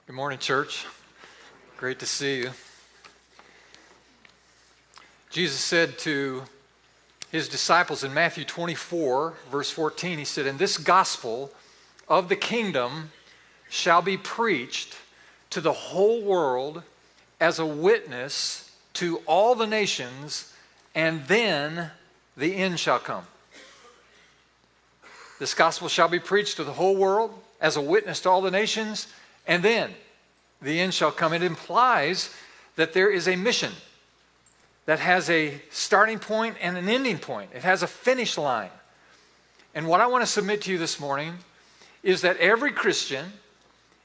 Good morning, church. Great to see you. Jesus said to his disciples in Matthew 24, verse 14, he said, "And this gospel of the kingdom shall be preached to the whole world as a witness to all the nations, and then the end shall come." This gospel shall be preached to the whole world as a witness to all the nations, and then the end shall come. It implies that there is a mission that has a starting point and an ending point. It has a finish line. And what I want to submit to you this morning is that every Christian,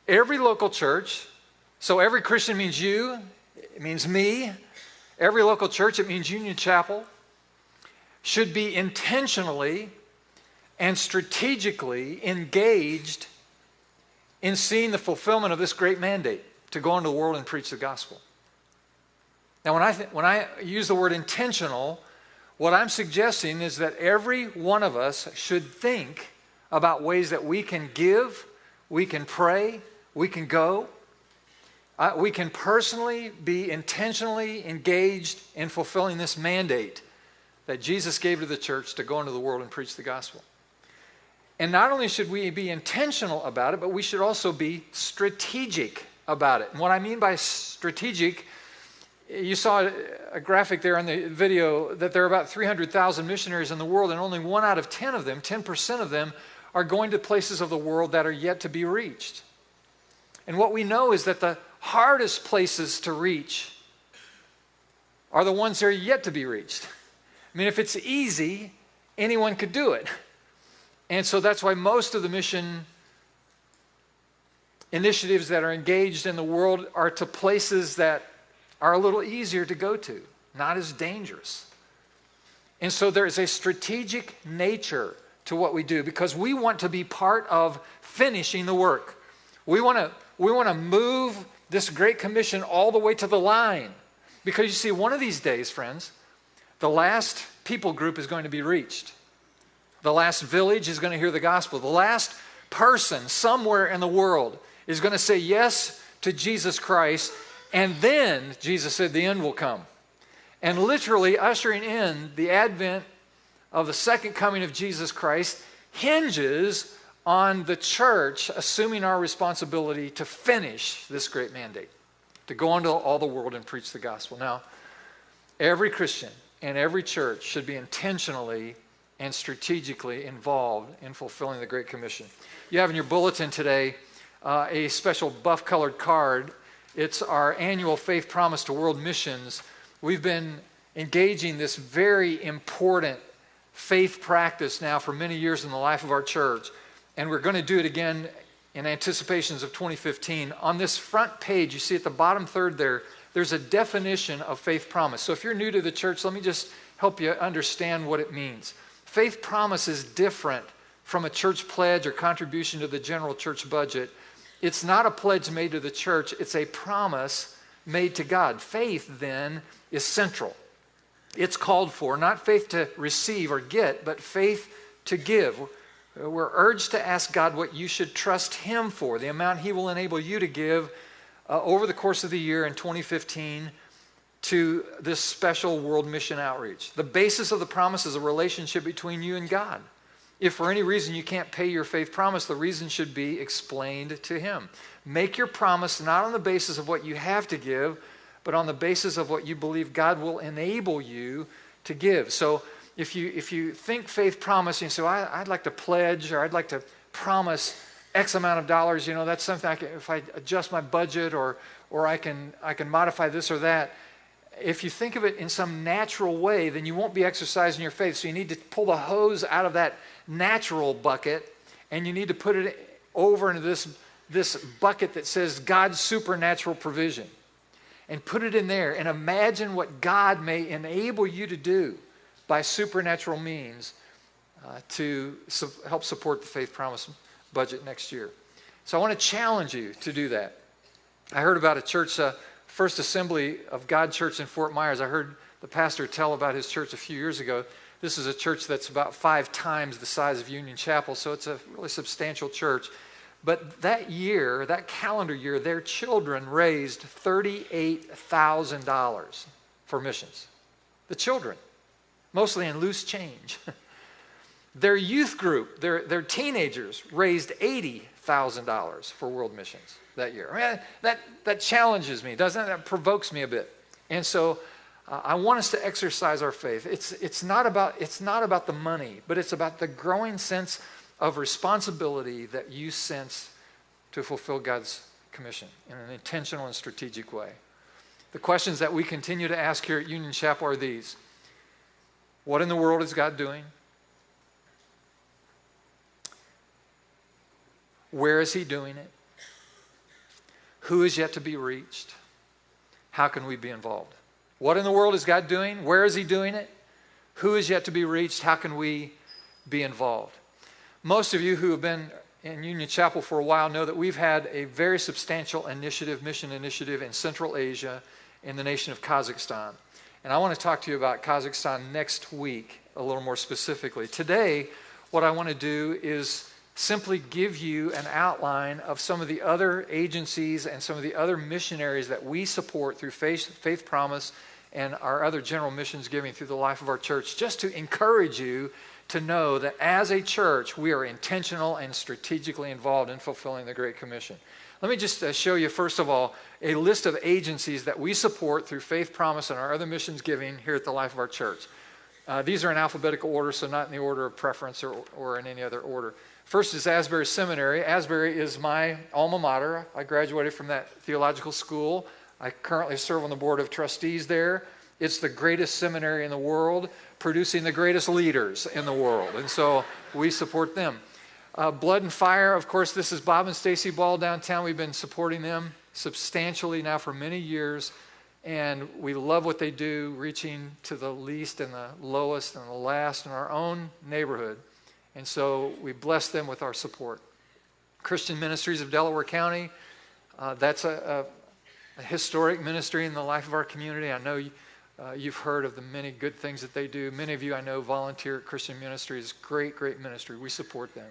every local church, so every Christian means you, it means me, every local church, it means Union Chapel, should be intentionally and strategically engaged in seeing the fulfillment of this great mandate to go into the world and preach the gospel. Now, when I use the word intentional, what I'm suggesting is that every one of us should think about ways that we can give, we can pray, we can go. We can personally be intentionally engaged in fulfilling this mandate that Jesus gave to the church to go into the world and preach the gospel. And not only should we be intentional about it, but we should also be strategic about it. And what I mean by strategic, you saw a graphic there in the video that there are about 300,000 missionaries in the world, and only 1 out of 10 of them, 10% of them, are going to places of the world that are yet to be reached. And what we know is that the hardest places to reach are the ones that are yet to be reached. I mean, if it's easy, anyone could do it. And so that's why most of the mission initiatives that are engaged in the world are to places that are a little easier to go to, not as dangerous. And so there is a strategic nature to what we do because we want to be part of finishing the work. We want to move this Great Commission all the way to the line. Because you see, one of these days, friends, the last people group is going to be reached. The last village is going to hear the gospel. The last person somewhere in the world is going to say yes to Jesus Christ. And then, Jesus said, the end will come. And literally ushering in the advent of the second coming of Jesus Christ hinges on the church assuming our responsibility to finish this great mandate, to go into all the world and preach the gospel. Now, every Christian and every church should be intentionally and strategically involved in fulfilling the Great Commission. You have in your bulletin today a special buff-colored card. It's our annual faith promise to world missions. We've been engaging this very important faith practice now for many years in the life of our church, and we're going to do it again in anticipations of 2015. On this front page, you see at the bottom third there's a definition of faith promise. So if you're new to the church, let me just help you understand what it means. Faith promise is different from a church pledge or contribution to the general church budget. It's not a pledge made to the church. It's a promise made to God. Faith, then, is central. It's called for, not faith to receive or get, but faith to give. We're urged to ask God what you should trust Him for, the amount He will enable you to give over the course of the year in 2015 to this special world mission outreach. The basis of the promise is a relationship between you and God. If for any reason you can't pay your faith promise, the reason should be explained to Him. Make your promise not on the basis of what you have to give, but on the basis of what you believe God will enable you to give. So if you think faith promise, and you say, well, I'd like to pledge, or I'd like to promise X amount of dollars, that's something if I adjust my budget or I can modify this or that. If you think of it in some natural way, then you won't be exercising your faith. So you need to pull the hose out of that natural bucket, and you need to put it over into this bucket that says God's supernatural provision. And put it in there and imagine what God may enable you to do by supernatural means to help support the faith promise budget next year. So I want to challenge you to do that. I heard about a church, First Assembly of God Church in Fort Myers. I heard the pastor tell about his church a few years ago. This is a church that's about 5 times the size of Union Chapel, so it's a really substantial church. But that year, that calendar year, their children raised $38,000 for missions. The children, mostly in loose change. Their youth group, their teenagers, raised $80,000 for world missions that year. I mean, that challenges me, doesn't it? That provokes me a bit. And so I want us to exercise our faith. It's not about the money, but it's about the growing sense of responsibility that you sense to fulfill God's commission in an intentional and strategic way. The questions that we continue to ask here at Union Chapel are these. What in the world is God doing? Where is he doing it? Who is yet to be reached? How can we be involved? What in the world is God doing? Where is he doing it? Who is yet to be reached? How can we be involved? Most of you who have been in Union Chapel for a while know that we've had a very substantial mission initiative in Central Asia in the nation of Kazakhstan. And I want to talk to you about Kazakhstan next week a little more specifically. Today, what I want to do is simply give you an outline of some of the other agencies and some of the other missionaries that we support through Faith Promise and our other general missions giving through the life of our church, just to encourage you to know that as a church, we are intentional and strategically involved in fulfilling the Great Commission. Let me just show you, first of all, a list of agencies that we support through Faith Promise and our other missions giving here at the life of our church. These are in alphabetical order, so not in the order of preference or in any other order. First is Asbury Seminary. Asbury is my alma mater. I graduated from that theological school. I currently serve on the board of trustees there. It's the greatest seminary in the world, producing the greatest leaders in the world. And so we support them. Blood and Fire, of course, this is Bob and Stacy Ball downtown. We've been supporting them substantially now for many years. And we love what they do, reaching to the least and the lowest and the last in our own neighborhood. And so we bless them with our support. Christian Ministries of Delaware County, that's a historic ministry in the life of our community. I know you've heard of the many good things that they do. Many of you I know volunteer at Christian Ministries. Great, great ministry. We support them.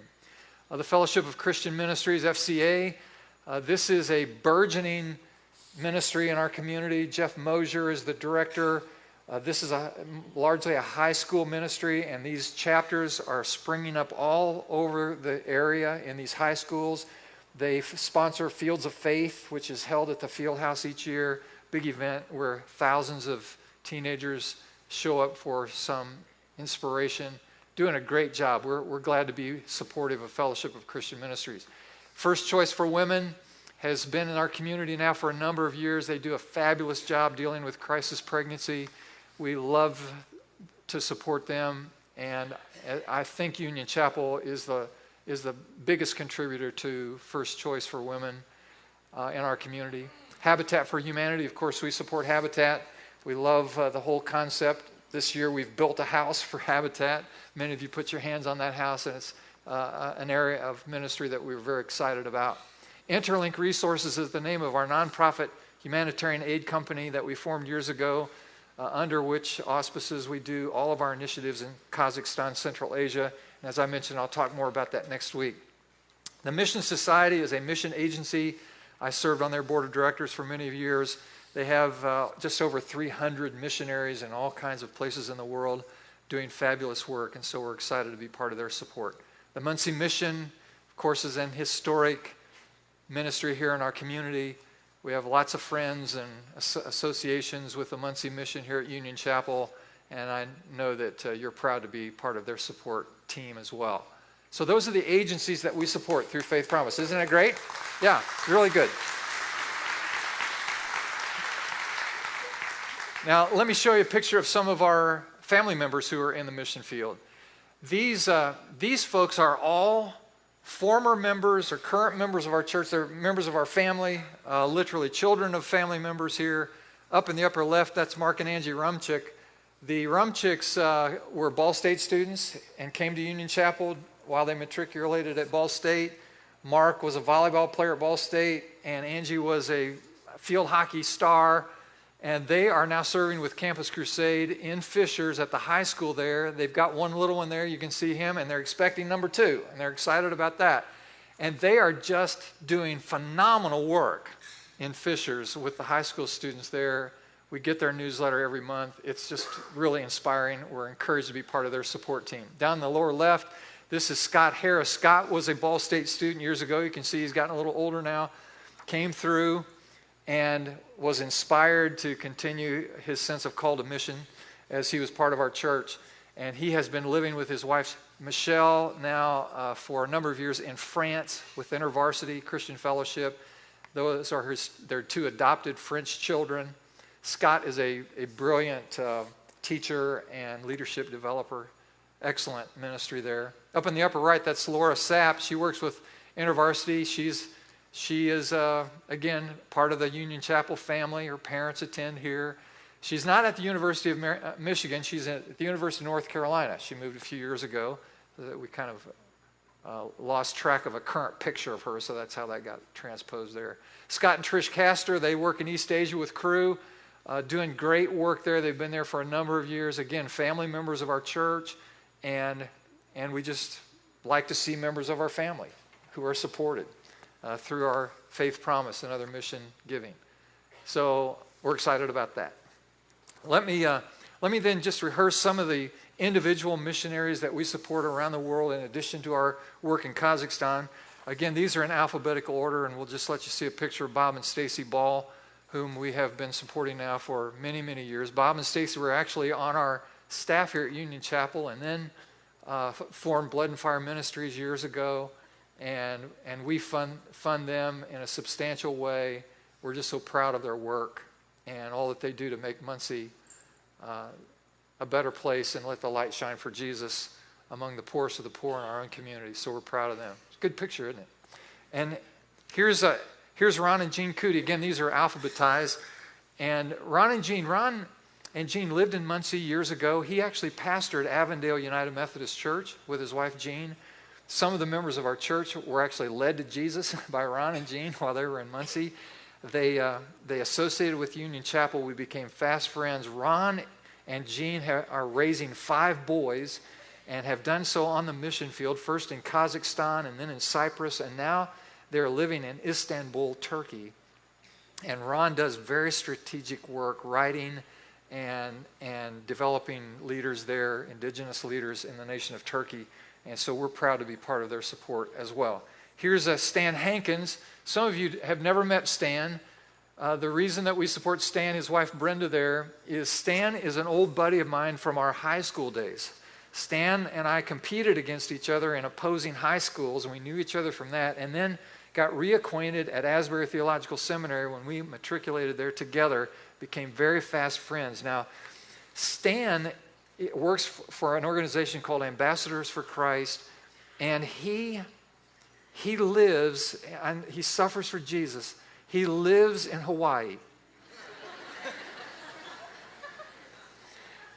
The Fellowship of Christian Ministries, FCA, this is a burgeoning ministry in our community. Jeff Mosier is the director. This is largely a high school ministry, and these chapters are springing up all over the area in these high schools. They sponsor Fields of Faith, which is held at the Field House each year, big event where thousands of teenagers show up for some inspiration. Doing a great job. We're glad to be supportive of Fellowship of Christian Ministries. First Choice for Women has been in our community now for a number of years. They do a fabulous job dealing with crisis pregnancy. We love to support them, and I think Union Chapel is the biggest contributor to First Choice for Women in our community. Habitat for Humanity, of course, we support Habitat. We love the whole concept. This year we've built a house for Habitat. Many of you put your hands on that house, and it's an area of ministry that we're very excited about. Interlink Resources is the name of our nonprofit humanitarian aid company that we formed years ago, under which auspices we do all of our initiatives in Kazakhstan, Central Asia. And as I mentioned, I'll talk more about that next week. The Mission Society is a mission agency. I served on their board of directors for many years. They have just over 300 missionaries in all kinds of places in the world doing fabulous work, and so we're excited to be part of their support. The Muncie Mission, of course, is an historic ministry here in our community. We have lots of friends and associations with the Muncie Mission here at Union Chapel, and I know that you're proud to be part of their support team as well. So those are the agencies that we support through Faith Promise. Isn't it great? Yeah, really good. Now, let me show you a picture of some of our family members who are in the mission field. These folks are all former members or current members of our church. They're members of our family, literally children of family members here. Up in the upper left, that's Mark and Angie Rumchick. The Rumchicks were Ball State students and came to Union Chapel while they matriculated at Ball State. Mark was a volleyball player at Ball State, and Angie was a field hockey star. And they are now serving with Campus Crusade in Fishers at the high school there. They've got one little one there, you can see him, and they're expecting number 2, and they're excited about that. And they are just doing phenomenal work in Fishers with the high school students there. We get their newsletter every month. It's just really inspiring. We're encouraged to be part of their support team. Down in the lower left, this is Scott Harris. Scott was a Ball State student years ago. You can see he's gotten a little older now. Came through and was inspired to continue his sense of call to mission as he was part of our church. And he has been living with his wife, Michelle, now for a number of years in France with InterVarsity Christian Fellowship. Those are their two adopted French children. Scott is a brilliant teacher and leadership developer. Excellent ministry there. Up in the upper right, that's Laura Sapp. She works with InterVarsity. She is, again, part of the Union Chapel family. Her parents attend here. She's not at the University of Michigan. She's at the University of North Carolina. She moved a few years ago. We kind of lost track of a current picture of her, so that's how that got transposed there. Scott and Trish Castor, they work in East Asia with Cru, doing great work there. They've been there for a number of years. Again, family members of our church, and we just like to see members of our family who are supported through our Faith Promise and other mission giving. So we're excited about that. Let me then just rehearse some of the individual missionaries that we support around the world in addition to our work in Kazakhstan. Again, these are in alphabetical order, and we'll just let you see a picture of Bob and Stacy Ball, whom we have been supporting now for many, many years. Bob and Stacy were actually on our staff here at Union Chapel and then formed Blood and Fire Ministries years ago, and we fund them in a substantial way. We're just so proud of their work and all that they do to make Muncie a better place and let the light shine for Jesus among the poorest of the poor in our own community. So we're proud of them. It's a good picture, isn't it? And here's Ron and Jean Cootie. Again, these are alphabetized. And Ron and Jean lived in Muncie years ago. He actually pastored Avondale United Methodist Church with his wife Jean. Some of the members of our church were actually led to Jesus by Ron and Jean while they were in Muncie. They associated with Union Chapel. We became fast friends. Ron and Jean are raising 5 boys and have done so on the mission field, first in Kazakhstan and then in Cyprus, and now they're living in Istanbul, Turkey. And Ron does very strategic work, writing and developing leaders there, indigenous leaders in the nation of Turkey. And so we're proud to be part of their support as well. Here's Stan Hankins. Some of you have never met Stan. The reason that we support Stan, his wife Brenda there, is Stan is an old buddy of mine from our high school days. Stan and I competed against each other in opposing high schools, and we knew each other from that, and then got reacquainted at Asbury Theological Seminary when we matriculated there together, became very fast friends. Now, Stan works for an organization called Ambassadors for Christ, and he lives, and he suffers for Jesus. He lives in Hawaii.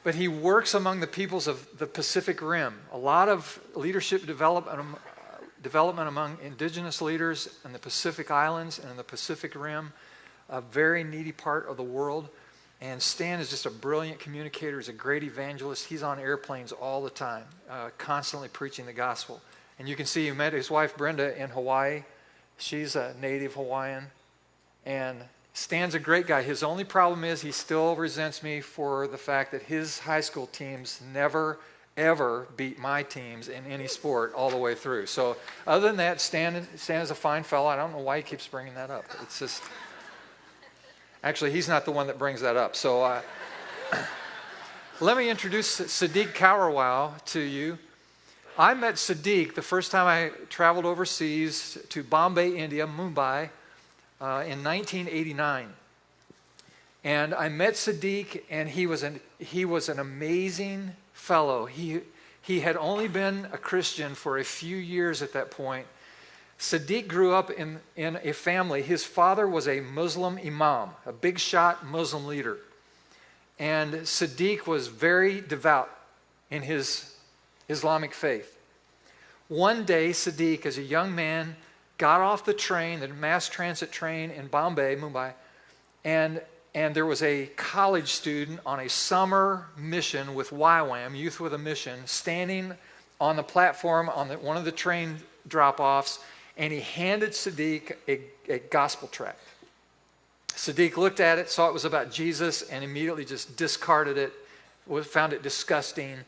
But he works among the peoples of the Pacific Rim. A lot of leadership development among indigenous leaders in the Pacific Islands and in the Pacific Rim, a very needy part of the world. And Stan is just a brilliant communicator. He's a great evangelist. He's on airplanes all the time, constantly preaching the gospel. And you can see he met his wife Brenda in Hawaii. She's a native Hawaiian. And Stan's a great guy. His only problem is he still resents me for the fact that his high school teams never, ever beat my teams in any sport all the way through. So other than that, Stan is a fine fellow. I don't know why he keeps bringing that up. It's just... Actually, he's not the one that brings that up. So let me introduce Sadiq Kawarwal to you. I met Sadiq the first time I traveled overseas to Bombay, India, Mumbai, in 1989. And I met Sadiq, and he was an amazing fellow. He had only been a Christian for a few years at that point. Sadiq grew up in a family. His father was a Muslim imam, a big shot Muslim leader. And Sadiq was very devout in his Islamic faith. One day, Sadiq, as a young man, got off the train, the mass transit train in Bombay, Mumbai, and there was a college student on a summer mission with YWAM, Youth with a Mission, standing on the platform on one of the train drop-offs, and he handed Siddiq a gospel tract. Siddiq looked at it, saw it was about Jesus, and immediately just discarded it, found it disgusting.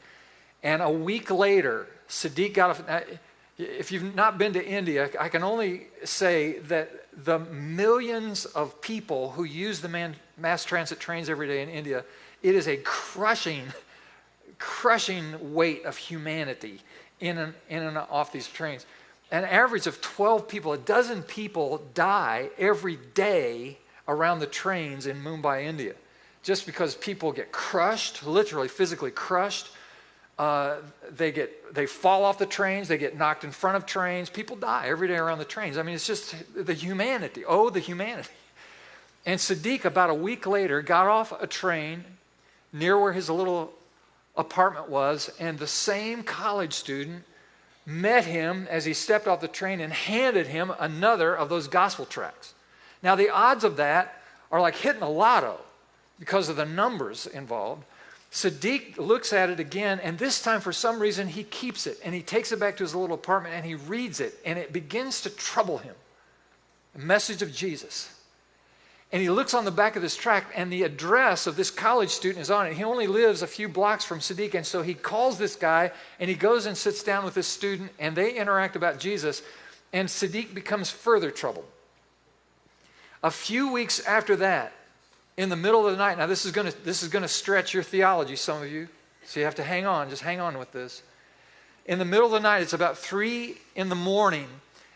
And a week later, Siddiq got off. If you've not been to India, I can only say that the millions of people who use the mass transit trains every day in India, it is a crushing weight of humanity in and off these trains. An average of 12 people, a dozen people die every day around the trains in Mumbai, India, just because people get crushed, literally physically crushed. They fall off the trains, they get knocked in front of trains, people die every day around the trains. I mean, it's just the humanity. Oh, the humanity. And Siddiq, about a week later, got off a train near where his little apartment was, and the same college student met him as he stepped off the train and handed him another of those gospel tracts. Now, the odds of that are like hitting a lotto because of the numbers involved. Siddiq looks at it again, and this time, for some reason, he keeps it, and he takes it back to his little apartment, and he reads it, and it begins to trouble him. A message of Jesus. And he looks on the back of this tract, and the address of this college student is on it. He only lives a few blocks from Siddiq, and so he calls this guy, and he goes and sits down with this student, and they interact about Jesus, and Siddiq becomes further troubled. A few weeks after that, in the middle of the night, now this is going to stretch your theology, some of you, so you have to hang on, just hang on with this. In the middle of the night, it's about 3 in the morning,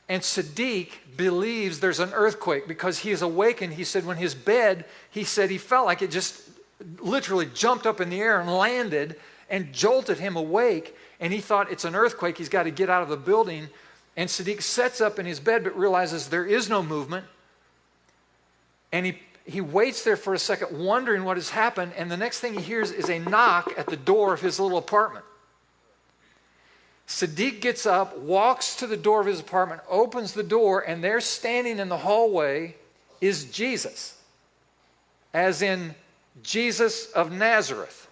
and Siddiq believes there's an earthquake because he is awakened. He said when his bed, he said he felt like it just literally jumped up in the air and landed and jolted him awake, and he thought it's an earthquake, he's got to get out of the building. And Siddiq sets up in his bed but realizes there is no movement, and he waits there for a second, wondering what has happened, and the next thing he hears is a knock at the door of his little apartment. Siddiq gets up, walks to the door of his apartment, opens the door, and there standing in the hallway is Jesus, as in Jesus of Nazareth.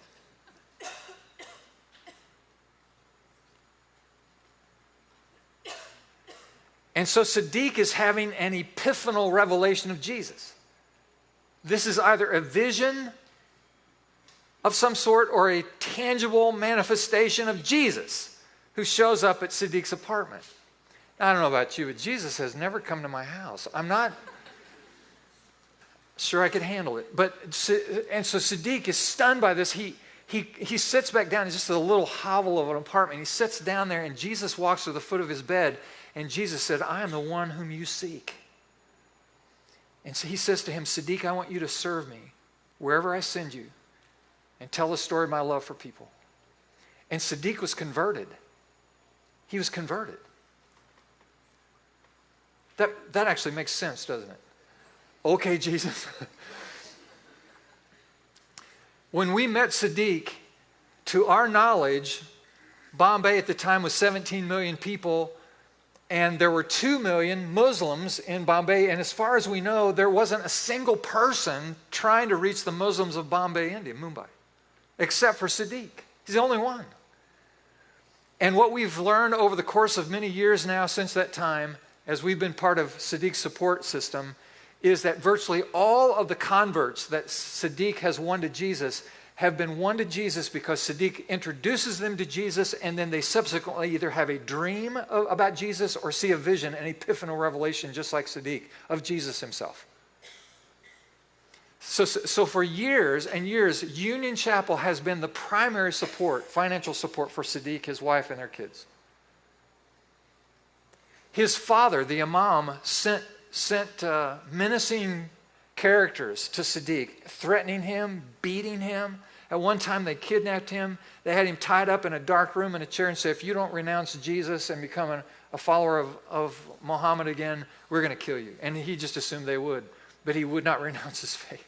And so Siddiq is having an epiphanal revelation of Jesus. This is either a vision of some sort or a tangible manifestation of Jesus who shows up at Siddiq's apartment. Now, I don't know about you, but Jesus has never come to my house. I'm not sure I could handle it. And so Siddiq is stunned by this. He sits back down. It's just a little hovel of an apartment. He sits down there, and Jesus walks to the foot of his bed, and Jesus said, I am the one whom you seek. And so he says to him, Siddiq, I want you to serve me wherever I send you and tell the story of my love for people. And Siddiq was converted. He was converted. That actually makes sense, doesn't it? Okay, Jesus. When we met Siddiq, to our knowledge, Bombay at the time was 17 million people, and there were 2 million Muslims in Bombay, and as far as we know, there wasn't a single person trying to reach the Muslims of Bombay, India, Mumbai, except for Siddiq. He's the only one. And what we've learned over the course of many years now since that time, as we've been part of Siddiq's support system, is that virtually all of the converts that Siddiq has won to Jesus have been won to Jesus because Siddiq introduces them to Jesus, and then they subsequently either have a dream about Jesus or see a vision, an epiphanal revelation, just like Siddiq, of Jesus himself. So for years and years, Union Chapel has been the primary support, financial support for Siddiq, his wife, and their kids. His father, the imam, sent menacing characters to Siddiq, threatening him, beating him. At one time, they kidnapped him. They had him tied up in a dark room in a chair and said, if you don't renounce Jesus and become a follower of Muhammad again, we're going to kill you. And he just assumed they would, but he would not renounce his faith.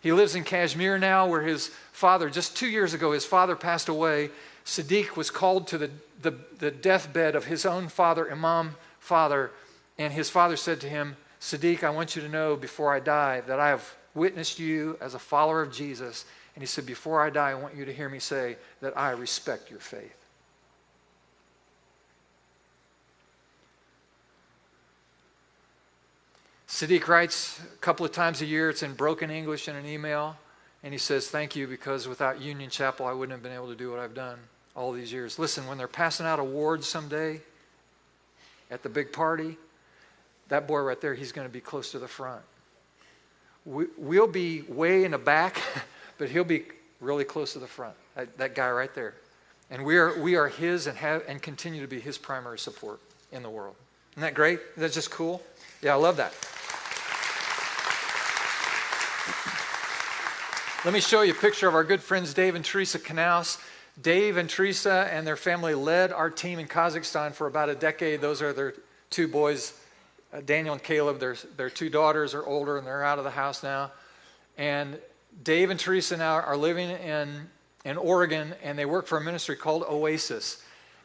He lives in Kashmir now, where his father, just 2 years ago, his father passed away. Siddiq was called to the deathbed of his own father, Imam father, and his father said to him, Siddiq, I want you to know before I die that I have witnessed you as a follower of Jesus. And he said, before I die, I want you to hear me say that I respect your faith. Sadiq writes a couple of times a year. It's in broken English in an email. And he says, thank you, because without Union Chapel, I wouldn't have been able to do what I've done all these years. Listen, when they're passing out awards someday at the big party, that boy right there, he's going to be close to the front. We'll be way in the back, but he'll be really close to the front, that guy right there. And we are his and continue to be his primary support in the world. Isn't that great? Isn't that just cool? Yeah, I love that. Let me show you a picture of our good friends Dave and Teresa Knaus. Dave and Teresa and their family led our team in Kazakhstan for about a decade. Those are their two boys, Daniel and Caleb. Their two daughters are older and they're out of the house now. And Dave and Teresa now are living in Oregon, and they work for a ministry called Oasis.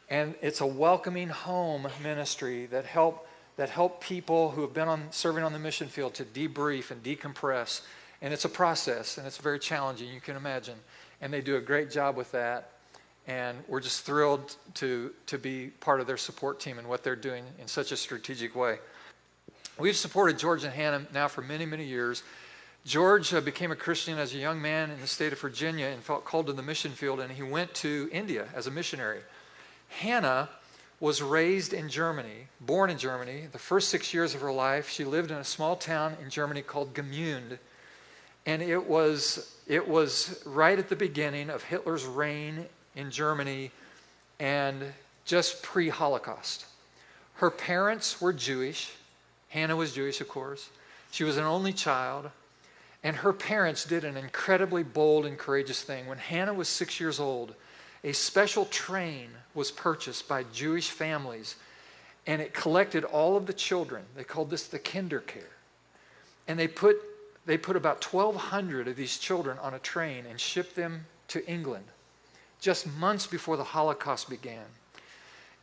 And it's a welcoming home ministry that help people who have been serving on the mission field to debrief and decompress. And it's a process, and it's very challenging, you can imagine. And they do a great job with that. And we're just thrilled to be part of their support team and what they're doing in such a strategic way. We've supported George and Hannah now for many, many years. George became a Christian as a young man in the state of Virginia and felt called to the mission field, and he went to India as a missionary. Hannah was raised in Germany, born in Germany. The first 6 years of her life, she lived in a small town in Germany called Gmünd. And it was right at the beginning of Hitler's reign in Germany and just pre-Holocaust. Her parents were Jewish. Hannah was Jewish, of course. She was an only child. And her parents did an incredibly bold and courageous thing. When Hannah was 6 years old, a special train was purchased by Jewish families, and it collected all of the children. They called this the Kindercare. And they put about 1,200 of these children on a train and shipped them to England just months before the Holocaust began.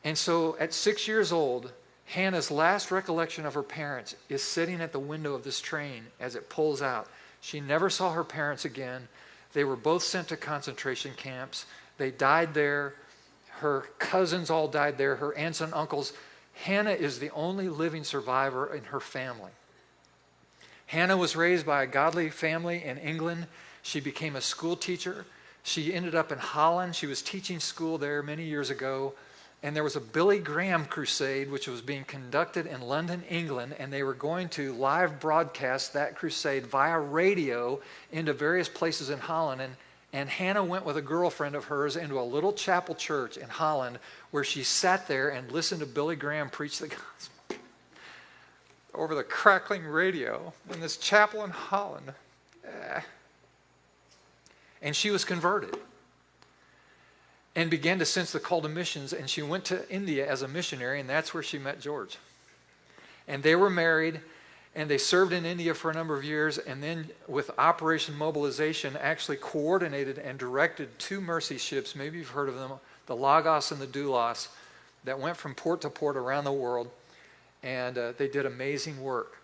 And so at 6 years old, Hannah's last recollection of her parents is sitting at the window of this train as it pulls out. She never saw her parents again. They were both sent to concentration camps. They died there. Her cousins all died there, her aunts and uncles. Hannah is the only living survivor in her family. Hannah was raised by a godly family in England. She became a school teacher. She ended up in Holland. She was teaching school there many years ago. And there was a Billy Graham crusade, which was being conducted in London, England, and they were going to live broadcast that crusade via radio into various places in Holland. And Hannah went with a girlfriend of hers into a little chapel church in Holland where she sat there and listened to Billy Graham preach the gospel over the crackling radio in this chapel in Holland. And she was converted and began to sense the call to missions, and she went to India as a missionary, and that's where she met George. And they were married, and they served in India for a number of years, and then with Operation Mobilization actually coordinated and directed two mercy ships, maybe you've heard of them, the Lagos and the Doulos, that went from port to port around the world, and they did amazing work.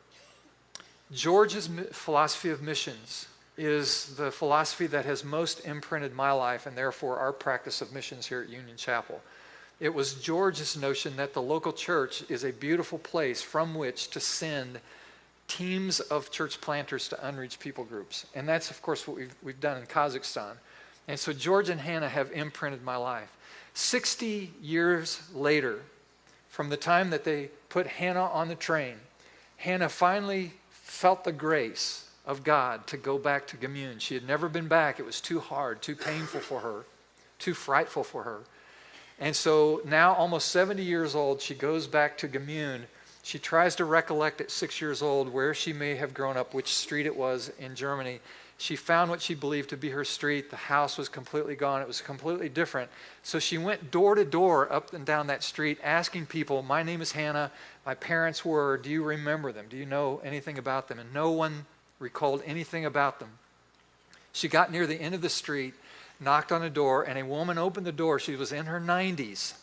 George's philosophy of missions is the philosophy that has most imprinted my life and therefore our practice of missions here at Union Chapel. It was George's notion that the local church is a beautiful place from which to send teams of church planters to unreached people groups. And that's, of course, what we've done in Kazakhstan. And so George and Hannah have imprinted my life. 60 years later, from the time that they put Hannah on the train, Hannah finally felt the grace of God to go back to Gmünd. She had never been back. It was too hard, too painful for her, too frightful for her. And so now, almost 70 years old, she goes back to Gmünd. She tries to recollect at 6 years old where she may have grown up, which street it was in Germany. She found what she believed to be her street. The house was completely gone. It was completely different. So she went door to door up and down that street asking people, my name is Hannah, my parents were, do you remember them? Do you know anything about them? And no one recalled anything about them. She got near the end of the street, knocked on a door, and a woman opened the door. She was in her 90s.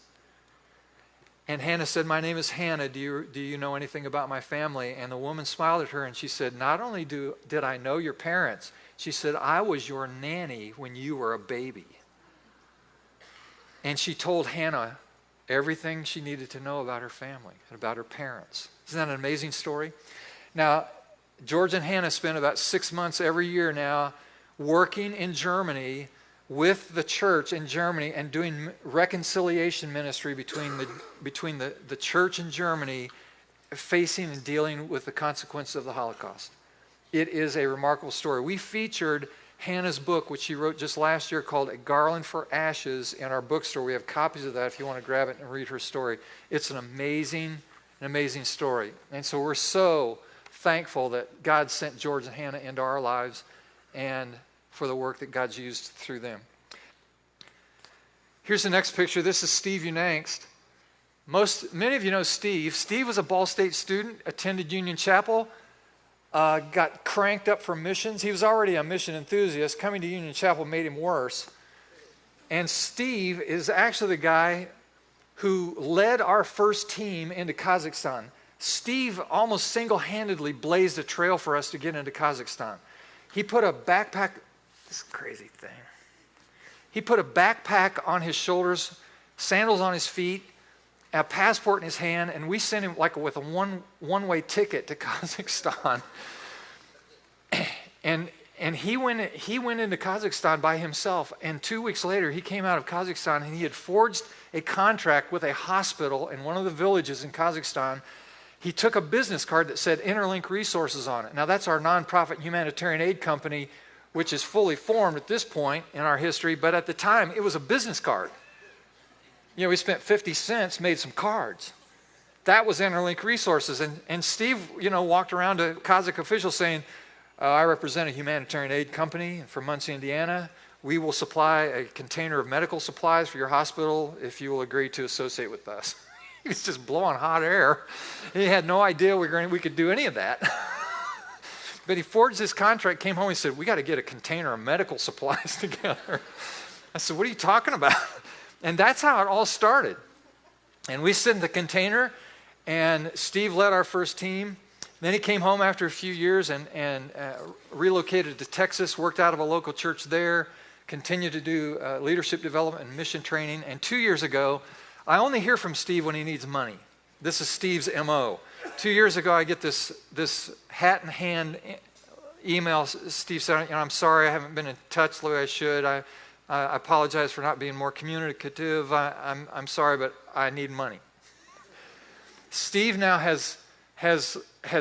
And Hannah said, my name is Hannah. Do you know anything about my family? And the woman smiled at her and she said, not only did I know your parents, she said, I was your nanny when you were a baby. And she told Hannah everything she needed to know about her family and about her parents. Isn't that an amazing story? Now, George and Hannah spend about 6 months every year now working in Germany with the church in Germany and doing reconciliation ministry between the church in Germany facing and dealing with the consequences of the Holocaust. It is a remarkable story. We featured Hannah's book, which she wrote just last year, called A Garland for Ashes, in our bookstore. We have copies of that if you want to grab it and read her story. It's an amazing story. And so we're so thankful that God sent George and Hannah into our lives and for the work that God's used through them. Here's the next picture. This is Steve Unangst. Many of you know Steve. Steve was a Ball State student, attended Union Chapel, got cranked up for missions. He was already a mission enthusiast. Coming to Union Chapel made him worse. And Steve is actually the guy who led our first team into Kazakhstan. Steve almost single-handedly blazed a trail for us to get into Kazakhstan. He put a backpack, this crazy thing. He put a backpack on his shoulders, sandals on his feet, a passport in his hand, and we sent him like with a one-way ticket to Kazakhstan. And he went into Kazakhstan by himself, and 2 weeks later he came out of Kazakhstan and he had forged a contract with a hospital in one of the villages in Kazakhstan. He took a business card that said Interlink Resources on it. Now that's our nonprofit humanitarian aid company, which is fully formed at this point in our history, but at the time it was a business card. You know, we spent 50 cents, made some cards. That was Interlink Resources. And Steve, walked around to Kazakh officials saying, I represent a humanitarian aid company from Muncie, Indiana. We will supply a container of medical supplies for your hospital if you will agree to associate with us. He was just blowing hot air. He had no idea we could do any of that. But he forged this contract, came home, he said, we got to get a container of medical supplies together. I said, what are you talking about? And that's how it all started. And we sent the container, and Steve led our first team. Then he came home after a few years and relocated to Texas, worked out of a local church there, continued to do leadership development and mission training. And 2 years ago, I only hear from Steve when he needs money. This is Steve's MO. 2 years ago, I get this hat in hand email. Steve said, I'm sorry I haven't been in touch the way I should. I apologize for not being more communicative. I'm sorry, but I need money. Steve now has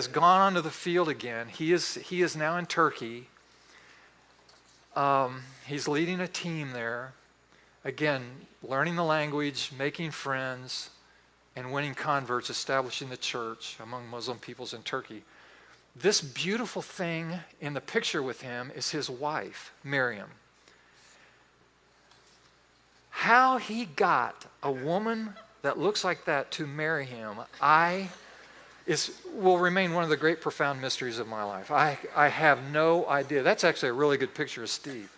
gone onto the field again. He is now in Turkey. He's leading a team there. Again, learning the language, making friends, and winning converts, establishing the church among Muslim peoples in Turkey. This beautiful thing in the picture with him is his wife, Miriam. How he got a woman that looks like that to marry him, will remain one of the great profound mysteries of my life. I have no idea. That's actually a really good picture of Steve.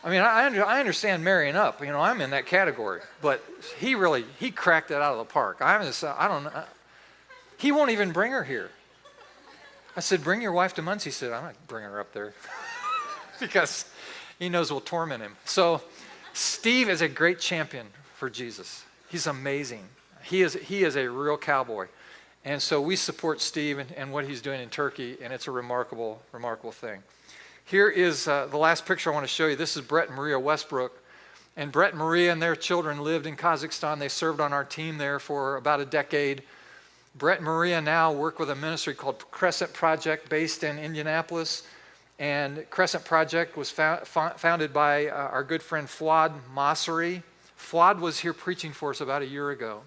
I mean, I understand marrying up. I'm in that category. But he cracked it out of the park. I don't know. He won't even bring her here. I said, bring your wife to Muncie. He said, I'm not bringing her up there. Because he knows we'll torment him. So Steve is a great champion for Jesus. He's amazing. He is a real cowboy. And so we support Steve and what he's doing in Turkey, and it's a remarkable, remarkable thing. Here is the last picture I want to show you. This is Brett and Maria Westbrook. And Brett and Maria and their children lived in Kazakhstan. They served on our team there for about a decade. Brett and Maria now work with a ministry called Crescent Project based in Indianapolis. And Crescent Project was founded by our good friend Fuad Masri. Fuad was here preaching for us about a year ago.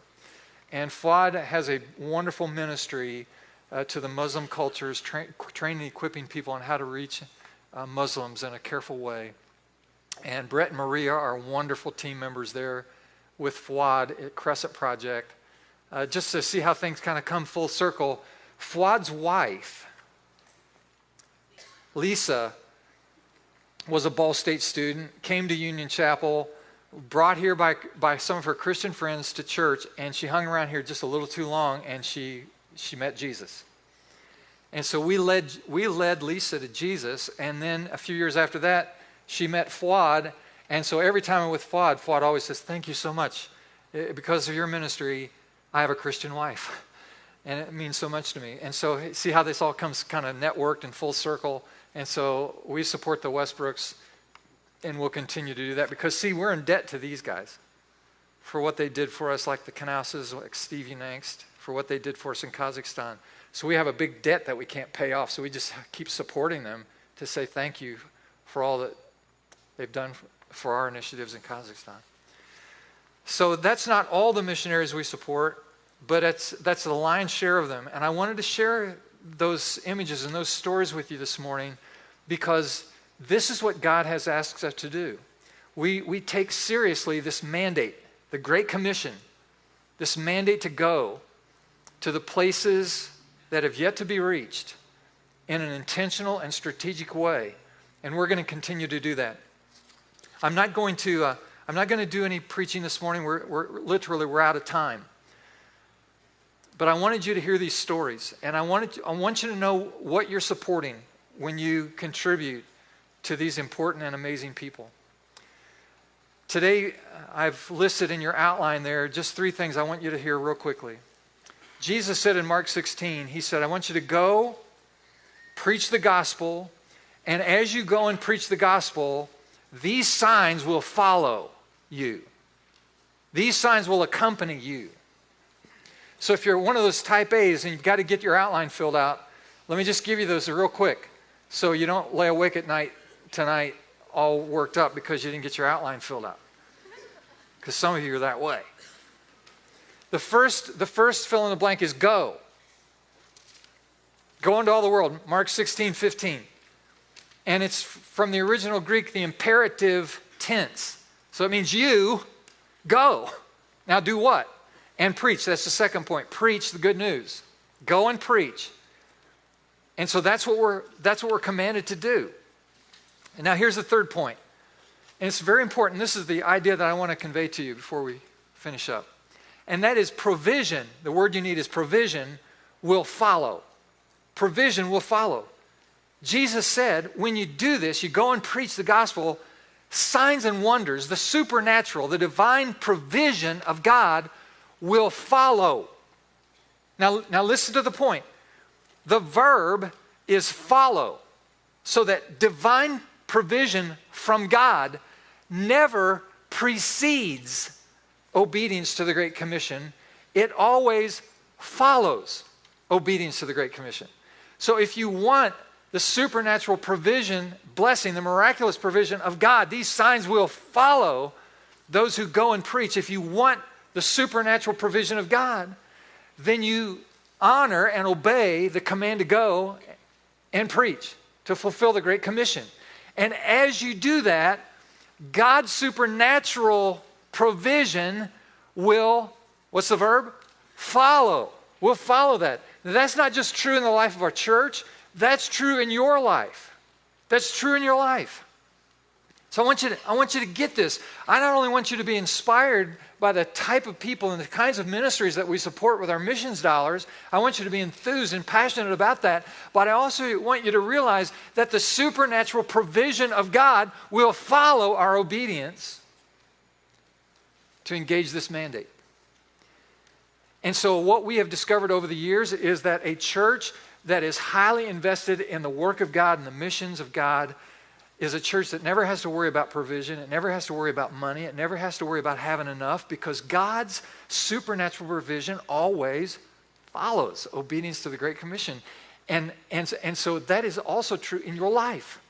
And Fuad has a wonderful ministry to the Muslim cultures, training and equipping people on how to reach Muslims in a careful way. And Brett and Maria are wonderful team members there with Fuad at Crescent Project. Just to see how things kind of come full circle, Fuad's wife, Lisa, was a Ball State student, came to Union Chapel, brought here by some of her Christian friends to church, and she hung around here just a little too long, and she met Jesus. And so we led Lisa to Jesus, and then a few years after that, she met Fuad, and so every time I'm with Fuad always says, thank you so much. Because of your ministry, I have a Christian wife. And it means so much to me. And so see how this all comes kind of networked and full circle. And so we support the Westbrooks, and we'll continue to do that. Because, see, we're in debt to these guys for what they did for us, like the Knauses, like Stevie Nangst, for what they did for us in Kazakhstan. So we have a big debt that we can't pay off. So we just keep supporting them to say thank you for all that they've done for our initiatives in Kazakhstan. So that's not all the missionaries we support, but that's the lion's share of them. And I wanted to share those images and those stories with you this morning because this is what God has asked us to do. We take seriously this mandate, the Great Commission, this mandate to go to the places that have yet to be reached in an intentional and strategic way. And we're going to continue to do that. I'm not going to do any preaching this morning. We're out of time. But I wanted you to hear these stories, and I want you to know what you're supporting when you contribute to these important and amazing people. Today, I've listed in your outline there just 3 things I want you to hear real quickly. Jesus said in Mark 16, he said, I want you to go, preach the gospel, and as you go and preach the gospel, these signs will follow you. These signs will accompany you. So if you're one of those type A's and you've got to get your outline filled out, let me just give you those real quick so you don't lay awake at night tonight all worked up because you didn't get your outline filled out. Because some of you are that way. The first fill in the blank is go. Go into all the world, Mark 16:15. And it's from the original Greek, the imperative tense. So it means you go. Now do what? And preach. That's the second point. Preach the good news. Go and preach. And so that's what we're commanded to do. And now here's the third point. And it's very important. This is the idea that I want to convey to you before we finish up. And that is provision. The word you need is provision will follow. Provision will follow. Jesus said, when you do this, you go and preach the gospel, signs and wonders, the supernatural, the divine provision of God will follow. Now listen to the point. The verb is follow. So that divine provision from God never precedes obedience to the Great Commission. It always follows obedience to the Great Commission. So if you want the supernatural provision, blessing, the miraculous provision of God, these signs will follow those who go and preach. If you want the supernatural provision of God, then you honor and obey the command to go and preach, to fulfill the Great Commission. And as you do that, God's supernatural provision will, what's the verb? Follow. Will follow that. Now, that's not just true in the life of our church. That's true in your life. That's true in your life. So I want you to get this. I not only want you to be inspired by the type of people and the kinds of ministries that we support with our missions dollars. I want you to be enthused and passionate about that. But I also want you to realize that the supernatural provision of God will follow our obedience to engage this mandate. And so what we have discovered over the years is that a church that is highly invested in the work of God and the missions of God is a church that never has to worry about provision. It never has to worry about money. It never has to worry about having enough, because God's supernatural provision always follows obedience to the Great Commission. And so that is also true in your life.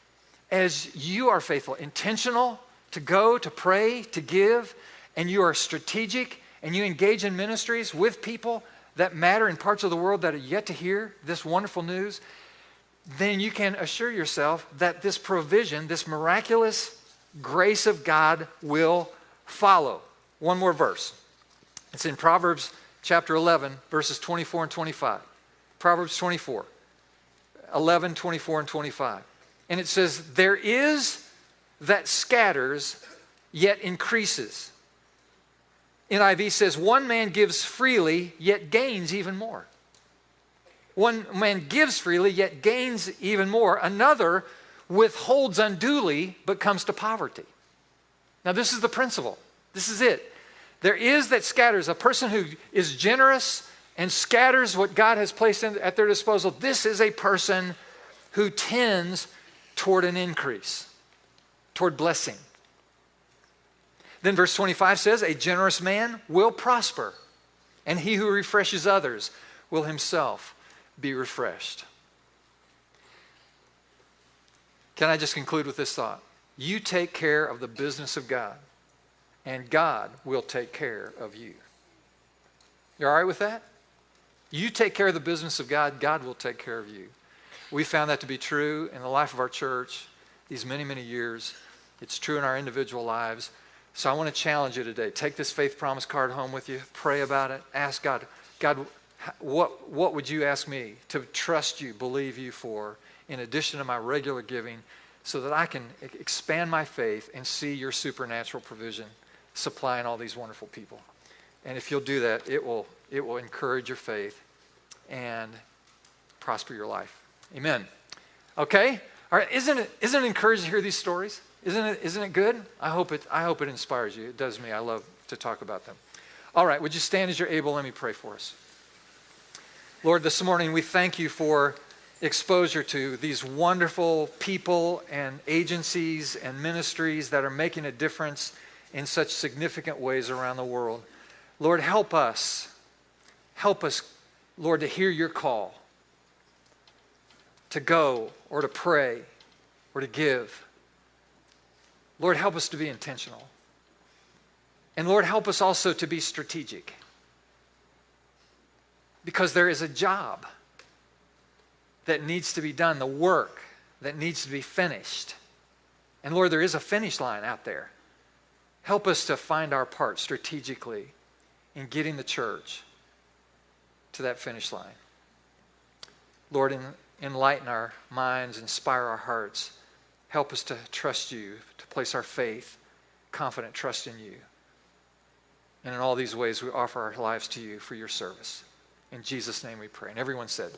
As you are faithful, intentional to go, to pray, to give, and you are strategic, and you engage in ministries with people that matter in parts of the world that are yet to hear this wonderful news, then you can assure yourself that this provision, this miraculous grace of God will follow. One more verse. It's in Proverbs chapter 11, verses 24 and 25. Proverbs 24, 11, 24, and 25. And it says, there is that scatters, yet increases. NIV says, one man gives freely, yet gains even more. One man gives freely, yet gains even more. Another withholds unduly, but comes to poverty. Now, this is the principle. This is it. There is that scatters. A person who is generous and scatters what God has placed at their disposal. This is a person who tends toward an increase, toward blessing. Then verse 25 says, a generous man will prosper, and he who refreshes others will himself be refreshed. Can I just conclude with this thought? You take care of the business of God, and God will take care of you. You all right with that? You take care of the business of God, God will take care of you. We found that to be true in the life of our church these many, many years. It's true in our individual lives. So I want to challenge you today. Take this faith promise card home with you. Pray about it. Ask God, God, what would you ask me to trust you, believe you for, in addition to my regular giving, so that I can expand my faith and see your supernatural provision supplying all these wonderful people. And if you'll do that, it will encourage your faith and prosper your life. Amen. Okay? All right, isn't it encouraging to hear these stories? Isn't it good? I hope it inspires you. It does me. I love to talk about them. All right, would you stand as you're able? Let me pray for us. Lord, this morning we thank you for exposure to these wonderful people and agencies and ministries that are making a difference in such significant ways around the world. Lord, help us, Lord, to hear your call, to go or to pray or to give. Lord, help us to be intentional. And Lord, help us also to be strategic. Because there is a job that needs to be done, the work that needs to be finished. And Lord, there is a finish line out there. Help us to find our part strategically in getting the church to that finish line. Lord, enlighten our minds, inspire our hearts. Help us to trust you, to place our faith, confident trust in you. And in all these ways, we offer our lives to you for your service. In Jesus' name we pray. And everyone said,